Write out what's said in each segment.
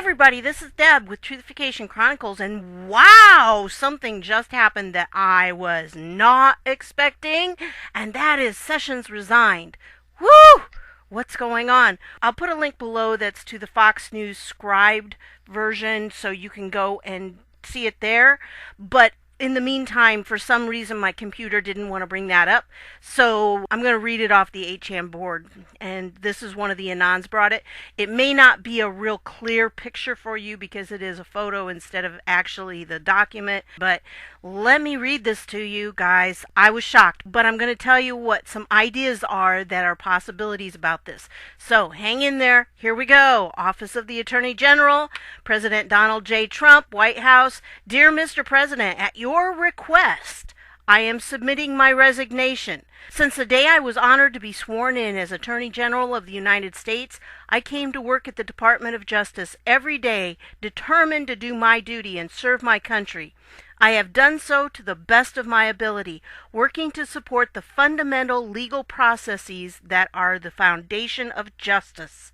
everybody, this is Deb with Truthification Chronicles, and wow, something just happened that I was not expecting, and that is Sessions resigned. Woo! What's going on? I'll put a link below that's to the Fox News scribed version so you can go and see it there, but in the meantime, for some reason, my computer didn't want to bring that up, so I'm going to read it off the 8chan board, and this is one of the Anons brought it. It may not be a real clear picture for you because it is a photo instead of actually the document, but let me read this to you guys. I was shocked, but I'm going to tell you what some ideas are that are possibilities about this. So hang in there. Here we go. Office of the Attorney General, President Donald J. Trump, White House. Dear Mr. President, at your request, I am submitting my resignation. Since the day I was honored to be sworn in as Attorney General of the United States, I came to work at the Department of Justice every day, determined to do my duty and serve my country. I have done so to the best of my ability, working to support the fundamental legal processes that are the foundation of justice.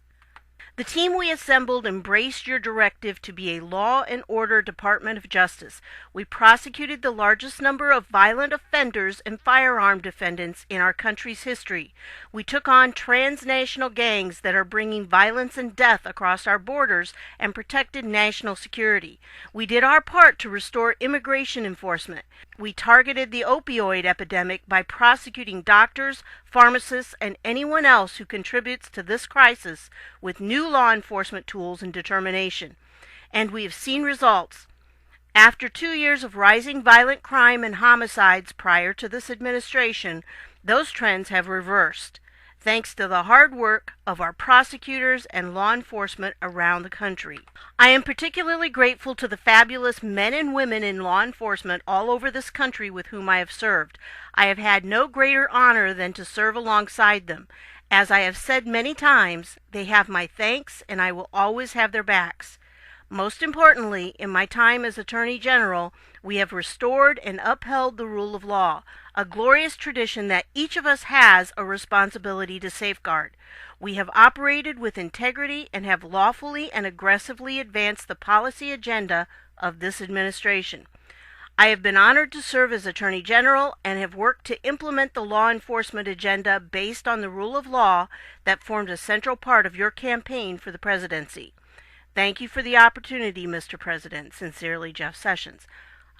The team we assembled embraced your directive to be a law and order Department of Justice. We prosecuted the largest number of violent offenders and firearm defendants in our country's history. We took on transnational gangs that are bringing violence and death across our borders and protected national security. We did our part to restore immigration enforcement. We targeted the opioid epidemic by prosecuting doctors, pharmacists, and anyone else who contributes to this crisis with new law enforcement tools and determination. And we have seen results. After 2 years of rising violent crime and homicides prior to this administration, those trends have reversed, thanks to the hard work of our prosecutors and law enforcement around the country. I am particularly grateful to the fabulous men and women in law enforcement all over this country with whom I have served. I have had no greater honor than to serve alongside them. As I have said many times, they have my thanks and I will always have their backs. Most importantly, in my time as Attorney General, we have restored and upheld the rule of law, a glorious tradition that each of us has a responsibility to safeguard. We have operated with integrity and have lawfully and aggressively advanced the policy agenda of this administration. I have been honored to serve as Attorney General and have worked to implement the law enforcement agenda based on the rule of law that formed a central part of your campaign for the presidency. Thank you for the opportunity, Mr. President. Sincerely, Jeff Sessions.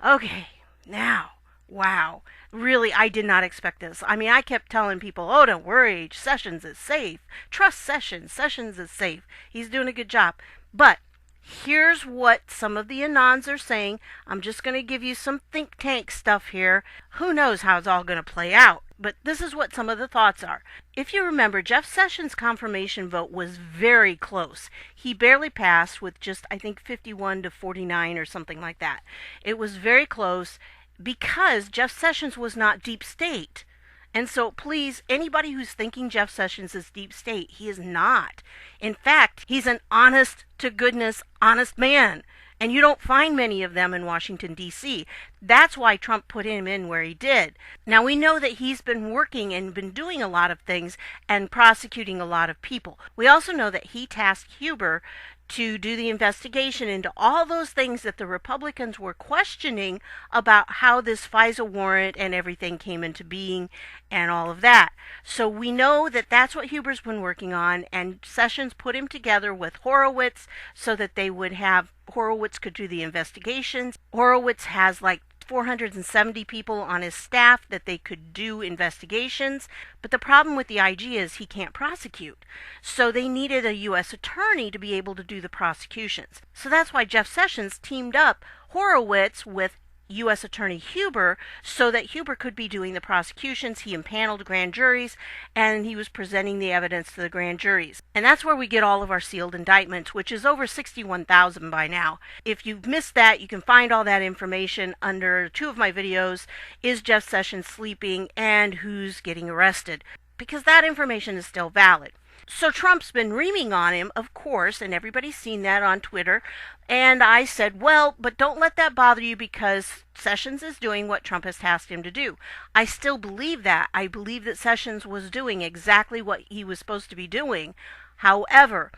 Okay, now, wow. Really, I did not expect this. I mean, I kept telling people, oh, don't worry, Sessions is safe. Trust Sessions. Sessions is safe. He's doing a good job. But here's what some of the Anons are saying. I'm just going to give you some think tank stuff here. Who knows how it's all going to play out? But this is what some of the thoughts are. If you remember, Jeff Sessions' confirmation vote was very close. He barely passed with just, I think, 51 to 49 or something like that. It was very close because Jeff Sessions was not deep state. And so please, anybody who's thinking Jeff Sessions is deep state, he is not. In fact, he's an honest to goodness, honest man. And you don't find many of them in Washington, D.C. That's why Trump put him in where he did. Now, we know that he's been working and been doing a lot of things and prosecuting a lot of people. We also know that he tasked Huber to do the investigation into all those things that the Republicans were questioning about how this FISA warrant and everything came into being and all of that. So we know that that's what Huber's been working on, and Sessions put him together with Horowitz so that they would have, Horowitz could do the investigations. Horowitz has like 470 people on his staff that they could do investigations. But the problem with the IG is he can't prosecute. So they needed a U.S. attorney to be able to do the prosecutions. So that's why Jeff Sessions teamed up Horowitz with U.S. Attorney Huber so that Huber could be doing the prosecutions. He impaneled grand juries and he was presenting the evidence to the grand juries. And that's where we get all of our sealed indictments, which is over 61,000 by now. If you've missed that, you can find all that information under 2 of my videos, Is Jeff Sessions Sleeping and Who's Getting Arrested? Because that information is still valid. So Trump's been reaming on him, of course, and everybody's seen that on Twitter. And I said, well, but don't let that bother you because Sessions is doing what Trump has tasked him to do. I still believe that. I believe that Sessions was doing exactly what he was supposed to be doing. However,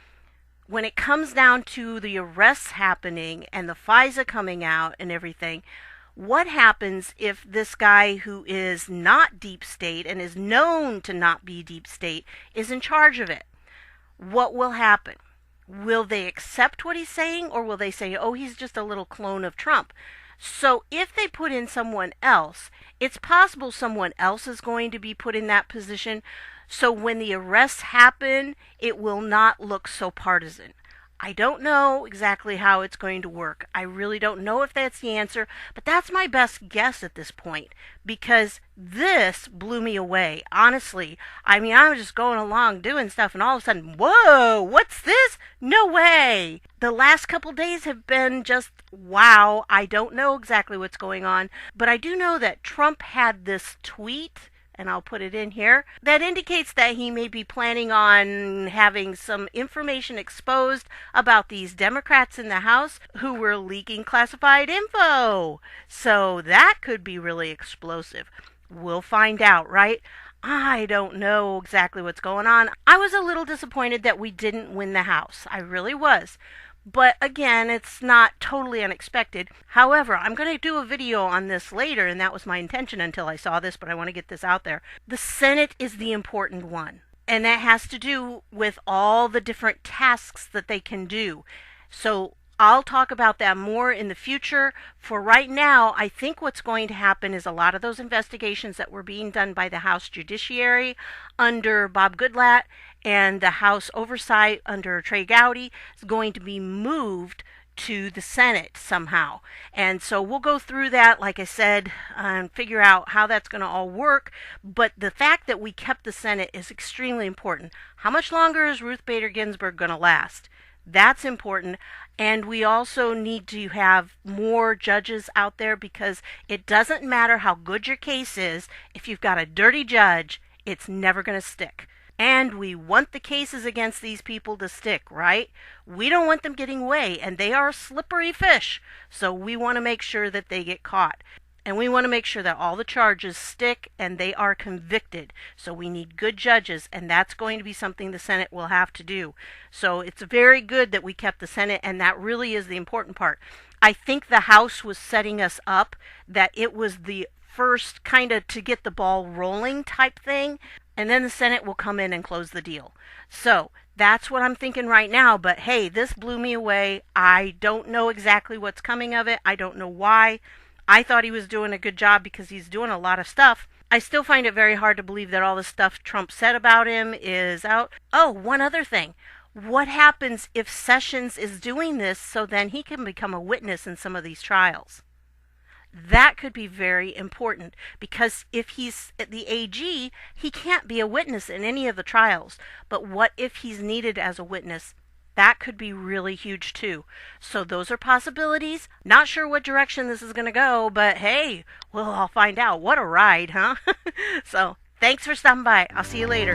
when it comes down to the arrests happening and the FISA coming out and everything, what happens if this guy who is not deep state and is known to not be deep state is in charge of it? What will happen? Will they accept what he's saying, or will they say, oh, he's just a little clone of Trump? So if they put in someone else, it's possible someone else is going to be put in that position. So when the arrests happen, it will not look so partisan. I don't know exactly how it's going to work. I really don't know if that's the answer, but that's my best guess at this point, because this blew me away. Honestly, I mean, I was just going along doing stuff, and all of a sudden, whoa, what's this? No way! The last couple days have been just wow. I don't know exactly what's going on, but I do know that Trump had this tweet, and I'll put it in here, that indicates that he may be planning on having some information exposed about these Democrats in the House who were leaking classified info. So that could be really explosive. We'll find out, right? I don't know exactly what's going on. I was a little disappointed that we didn't win the House. I really was. But again, it's not totally unexpected. However, I'm going to do a video on this later, and that was my intention until I saw this, but I want to get this out there. The Senate is the important one, and that has to do with all the different tasks that they can do. So I'll talk about that more in the future. For right now, I think what's going to happen is a lot of those investigations that were being done by the House Judiciary under Bob Goodlatte and the House Oversight under Trey Gowdy is going to be moved to the Senate somehow. And so we'll go through that, like I said, and figure out how that's going to all work. But the fact that we kept the Senate is extremely important. How much longer is Ruth Bader Ginsburg going to last? That's important. And we also need to have more judges out there, because it doesn't matter how good your case is. If you've got a dirty judge, it's never going to stick. And we want the cases against these people to stick, right? We don't want them getting away, and they are slippery fish. So we want to make sure that they get caught. And we want to make sure that all the charges stick and they are convicted. So we need good judges, and that's going to be something the Senate will have to do. So it's very good that we kept the Senate, and that really is the important part. I think the House was setting us up, that it was the first kind of to get the ball rolling type thing, and then the Senate will come in and close the deal. So that's what I'm thinking right now. But hey, this blew me away. I don't know exactly what's coming of it. I don't know why. I thought he was doing a good job because he's doing a lot of stuff. I still find it very hard to believe that all the stuff Trump said about him is out. Oh, one other thing. What happens if Sessions is doing this so then he can become a witness in some of these trials? That could be very important, because if he's at the AG, he can't be a witness in any of the trials. But what if he's needed as a witness? That could be really huge too. So those are possibilities. Not sure what direction this is going to go, but hey, we'll all find out. What a ride, huh? So thanks for stopping by. I'll see you later.